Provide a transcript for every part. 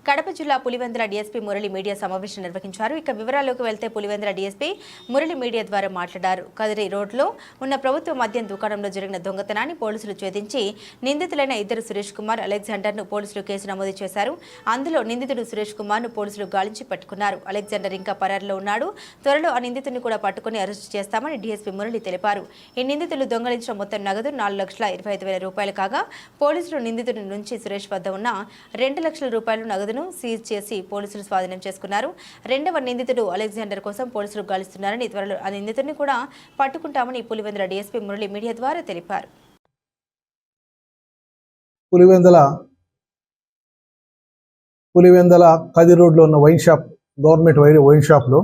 కడప జిల్లా Pulivendula DSP Murali media సమావేశం నిర్వహించారు. ఇక వివరాల్లోకి వెళ్తే పులివెందుల డీఎస్పీ మురళి మీడియా ద్వారా మాట్లాడారు. కదిరి రోడ్లో ఉన్న ప్రభుత్వ మద్యం దుకాణంలో జరిగిన దొంగతనాన్ని పోలీసులు ఛేదించి నిందితులైన ఇద్దరు సురేష్ కుమార్, అలెగ్జాండర్ను పోలీసులు కేసు నమోదు చేశారు. అందులో నిందితుడు సురేష్ కుమార్ను పోలీసులు గాలించి పట్టుకున్నారు. అలెగ్జాండర్ ఇంకా పరారీలో ఉన్నాడు. త్వరలో ఆ నిందితుడిని కూడా పట్టుకుని అరెస్టు చేస్తామని డీఎస్పీ మురళి తెలిపారు. ఈ నిందితులు దొంగలించిన మొత్తం నగదు 4,25,000 రూపాయలు కాగా పోలీసులు నిందితుడి నుంచి సురేష్ వద్ద ఉన్న 2 లక్షల రూపాయలు నగదును సీజ్ చేసి పోలీసులు స్వాధీనం చేసుకున్నారు. రెండవ నిందితుడు అలెగ్జాండర్ కోసం పోలీసులు గాలిస్తున్నారని, త్వరలో ఆ నిందితుడిని కూడా పట్టుకుంటామని పులివెందుల డీఎస్పీ మురళి మీడియా ద్వారా తెలిపారు. పులివెందుల కదిరి రోడ్లో ఉన్న వైన్ షాప్, గవర్నమెంట్ వైన్ షాప్లో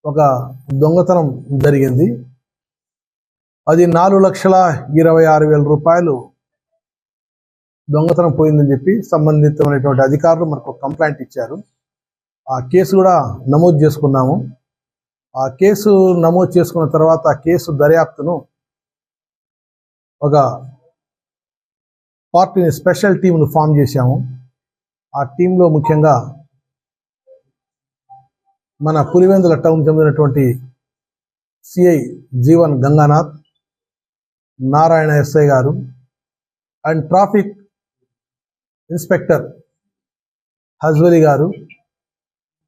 ఒక దొంగతనం జరిగింది. అది 4,26,000 రూపాయలు దొంగతనం పోయిందని చెప్పి సంబంధితమైనటువంటి అధికారులు మనకు కంప్లైంట్ ఇచ్చారు. ఆ కేసు కూడా నమోదు చేసుకున్నాము. ఆ కేసు నమోదు చేసుకున్న తర్వాత ఆ కేసు దర్యాప్తును ఒక పార్టీని, స్పెషల్ టీంను ఫామ్ చేశాము. ఆ టీంలో ముఖ్యంగా మన పులివెందుల టౌన్ చెందినటువంటి సిఐ జీవన్ గంగానాథ్, నారాయణ ఎస్ఐ గారు అండ్ ట్రాఫిక్ ఇన్స్పెక్టర్ హజ్వలి గారు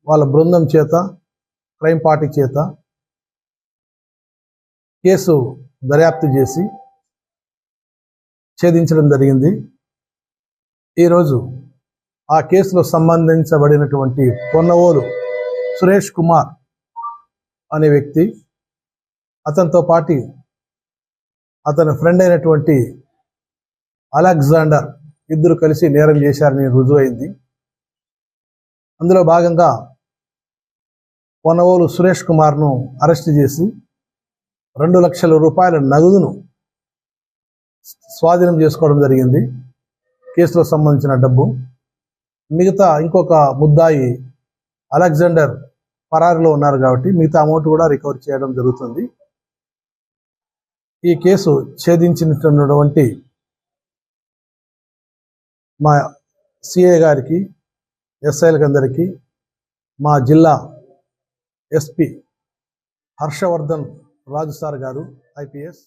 వాళ్ళ బృందం చేత, క్రైమ్ పార్టీ చేత కేసు దర్యాప్తు చేసి ఛేదించడం జరిగింది. ఈరోజు ఆ కేసులో సంబంధించబడినటువంటి పొన్నవోలు సురేష్ కుమార్ అనే వ్యక్తి, అతనితో పాటు అతని ఫ్రెండ్ అయినటువంటి అలెగ్జాండర్ ఇద్దరు కలిసి నేరం చేశారని రుజువైంది. అందులో భాగంగా పొన్నవోలు సురేష్ కుమార్ను అరెస్ట్ చేసి 2 లక్షల రూపాయల నగదును స్వాధీనం చేసుకోవడం జరిగింది. కేసులో సంబంధించిన డబ్బు, మిగతా ఇంకొక ముద్దాయి అలెగ్జాండర్ పరారీలో ఉన్నారు కాబట్టి మిగతా అమౌంట్ కూడా రికవర్ చేయడం జరుగుతుంది. ఈ కేసు ఛేదించినటువంటి మా సిఐ గారికి, ఎస్ఐలకు అందరికీ, మా జిల్లా ఎస్పీ హర్షవర్ధన్ రాజు సార్ గారు, IPS,